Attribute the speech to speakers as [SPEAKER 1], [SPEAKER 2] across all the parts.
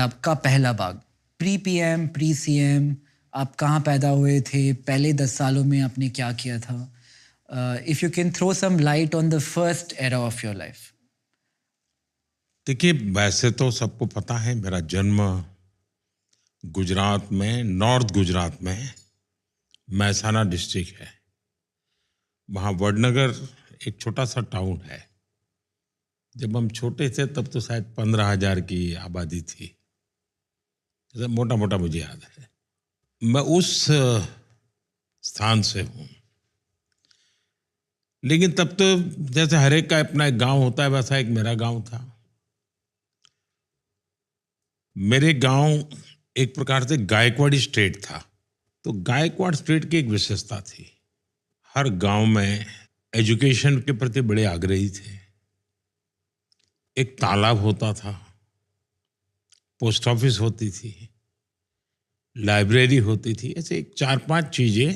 [SPEAKER 1] आपका पहला बाग, pre PM, pre CM, आप कहाँ पैदा हुए थे? पहले 10 सालों में आपने क्या किया था? If you can throw some light on the first era of your life.
[SPEAKER 2] देखिए, वैसे तो सबको पता है मेरा जन्म गुजरात में, नॉर्थ गुजरात में महसाना डिस्ट्रिक्ट है। वहाँ वडनगर एक छोटा सा टाउन है। जब हम छोटे थे तब तो शायद 15,000 की आबादी थी, मोटा मोटा मुझे याद है। मैं उस स्थान से हूँ। लेकिन तब तो जैसे हर एक का अपना एक गांव होता है, वैसा एक मेरा गांव था। मेरे गांव एक प्रकार से गायकवाड़ी स्टेट था। तो गायकवाड़ स्टेट की एक विशेषता थी, हर गांव में एजुकेशन के प्रति बड़े आग्रही थे। एक तालाब होता था, पोस्ट ऑफिस होती थी, लाइब्रेरी होती थी। ऐसे एक 4-5 चीजें,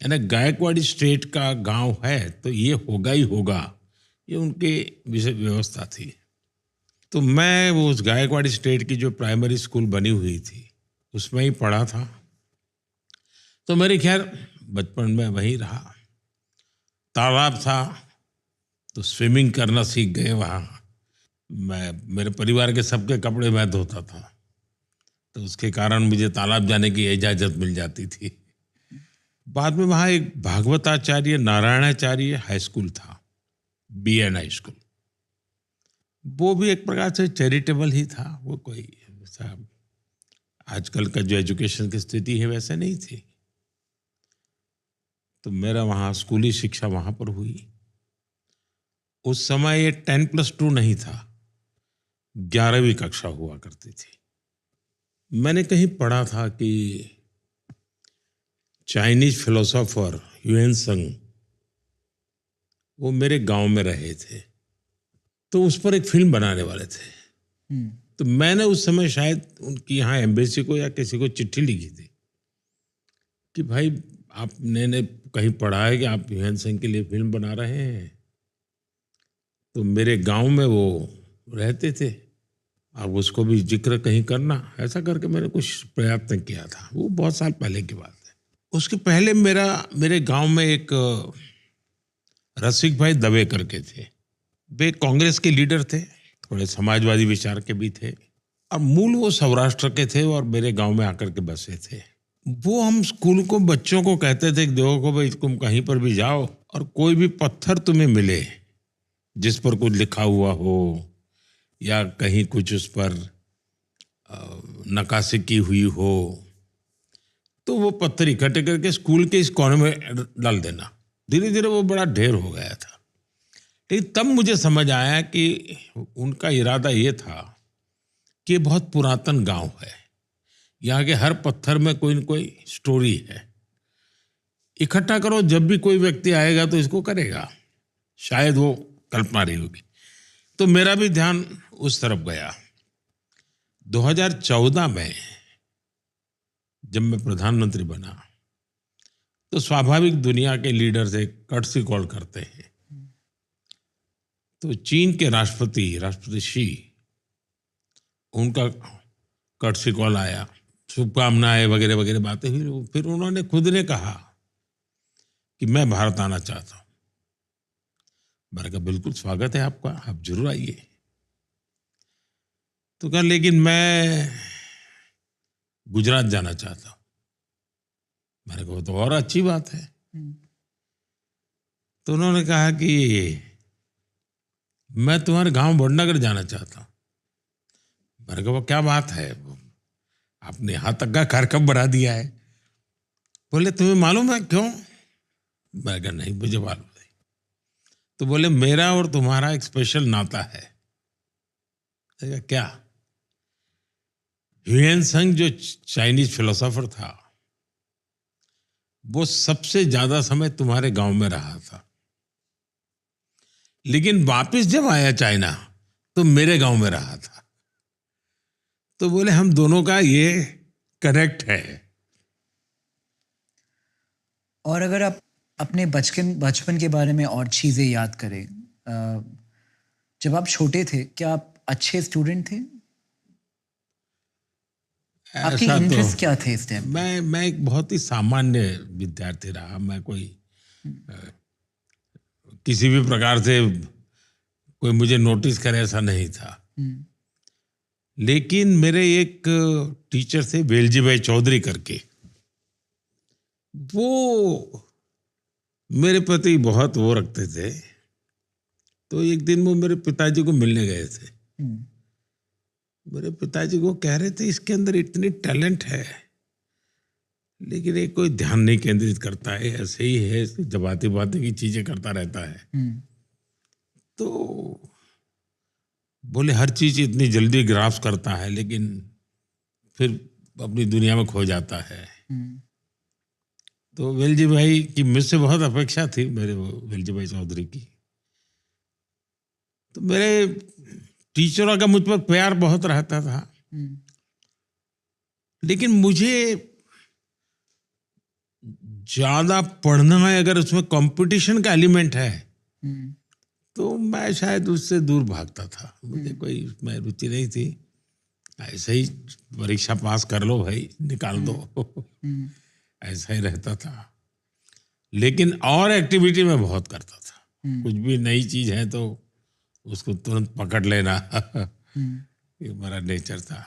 [SPEAKER 2] यानी गायकवाड़ी स्टेट का गांव है तो ये होगा ही होगा, ये उनके विषय व्यवस्था थी। तो मैं वो उस गायकवाड़ी स्टेट की जो प्राइमरी स्कूल बनी हुई थी उसमें ही पढ़ा था। तो मेरे खैर बचपन में वहीं रहा। तालाब था तो स्विमिंग करना सीख गए वहाँ। मेरे परिवार के सबके कपड़े मैं धोता था, तो उसके कारण मुझे तालाब जाने की इजाज़त मिल जाती थी। बाद में वहाँ एक भागवताचार्य नारायणाचार्य हाई स्कूल था, BN हाई स्कूल। वो भी एक प्रकार से चैरिटेबल ही था। वो कोई ऐसा आजकल का जो एजुकेशन की स्थिति है वैसे नहीं थी। तो मेरा वहाँ स्कूली शिक्षा वहाँ पर हुई। उस समय ये 10+2 नहीं था, 11वीं कक्षा हुआ करती थी। मैंने कहीं पढ़ा था कि चाइनीज फिलोसोफर ह्यूएन त्संग वो मेरे गांव में रहे थे, तो उस पर एक फिल्म बनाने वाले थे। तो मैंने उस समय शायद उनकी यहाँ एम्बेसी को या किसी को चिट्ठी लिखी थी कि भाई आपने कहीं पढ़ा है कि आप ह्यूएन त्संग के लिए फिल्म बना रहे हैं। तो मेरे गांव में वो रहते थे, अब उसको भी जिक्र कहीं करना, ऐसा करके मैंने कुछ प्रयत्न किया था। वो बहुत साल पहले की बात है। उसके पहले मेरे गांव में एक रसिक भाई दवे करके थे। वे कांग्रेस के लीडर थे, थोड़े समाजवादी विचार के भी थे, और मूल वो सौराष्ट्र के थे और मेरे गांव में आकर के बसे थे। वो हम स्कूल को बच्चों को कहते थे कि देखो भाई, तुम कहीं पर भी जाओ और कोई भी पत्थर तुम्हें मिले जिस पर कुछ लिखा हुआ हो या कहीं कुछ उस पर नक्काशी की हुई हो, तो वो पत्थर इकट्ठे करके स्कूल के इस कोने में डाल देना। धीरे धीरे वो बड़ा ढेर हो गया था। लेकिन तब मुझे समझ आया कि उनका इरादा ये था कि बहुत पुरातन गांव है, यहाँ के हर पत्थर में कोई न कोई स्टोरी है। इकट्ठा करो, जब भी कोई व्यक्ति आएगा तो इसको करेगा, शायद वो कल्पना रही होगी। तो मेरा भी ध्यान उस तरफ गया। 2014 में जब मैं प्रधानमंत्री बना तो स्वाभाविक दुनिया के लीडर से कर्टसी कॉल करते हैं। तो चीन के राष्ट्रपति शी, उनका कर्टसी कॉल आया, शुभकामनाएं वगैरह वगैरह बातें हुई। फिर उन्होंने खुद ने कहा कि मैं भारत आना चाहता हूं। मैंने कहा बिल्कुल स्वागत है आपका, आप जरूर आइए। तो कहा लेकिन मैं गुजरात जाना चाहता हूं। मैंने कहा तो और अच्छी बात है। तो उन्होंने कहा कि मैं तुम्हारे गांव वडनगर जाना चाहता हूं। मैंने कहा वो क्या बात है, आपने यहां तक का कार्यक्रम बना दिया है। बोले तुम्हें मालूम है क्यों? मैंने कहा नहीं, मुझे मालूम नहीं। तो बोले मेरा और तुम्हारा एक स्पेशल नाता है। मैंने कहा क्या? ह्यूएन त्संग जो चाइनीज फिलोसोफर था, वो सबसे ज्यादा समय तुम्हारे गांव में रहा था, लेकिन वापस जब आया चाइना तो मेरे गांव में रहा था। तो बोले हम दोनों का ये कनेक्ट है।
[SPEAKER 1] और अगर आप अपने बचपन के बारे में और चीज़ें याद करें, जब आप छोटे थे क्या आप अच्छे स्टूडेंट थे? आपकी
[SPEAKER 2] ऐसा तो
[SPEAKER 1] इंटरेस्ट क्या थे इस टाइम?
[SPEAKER 2] मैं एक बहुत ही सामान्य विद्यार्थी रहा। मैं कोई किसी भी प्रकार से कोई मुझे नोटिस करे ऐसा नहीं था। लेकिन मेरे एक टीचर थे वेलजी भाई चौधरी करके, वो मेरे प्रति बहुत वो रखते थे। तो एक दिन वो मेरे पिताजी को मिलने गए थे। मेरे पिताजी को कह रहे थे इसके अंदर इतनी टैलेंट है, लेकिन ये कोई ध्यान नहीं केंद्रित करता है, ऐसे ही है, जबाती बातें की चीजें करता रहता है। तो बोले हर चीज इतनी जल्दी ग्रास्प करता है, लेकिन फिर अपनी दुनिया में खो जाता है। तो वेलजी भाई की मुझसे बहुत अपेक्षा थी, मेरे वो वेलजी भाई चौधरी की। तो मेरे टीचरों का मुझ पर प्यार बहुत रहता था, लेकिन मुझे ज्यादा पढ़ना है, अगर उसमें कंपटीशन का एलिमेंट है तो मैं शायद उससे दूर भागता था। मुझे कोई उसमें रुचि नहीं थी। ऐसे ही परीक्षा पास कर लो भाई, निकाल दो, ऐसा ही रहता था। लेकिन और एक्टिविटी में बहुत करता था। कुछ भी नई चीज है तो उसको तुरंत पकड़ लेना ये मेरा नेचर था।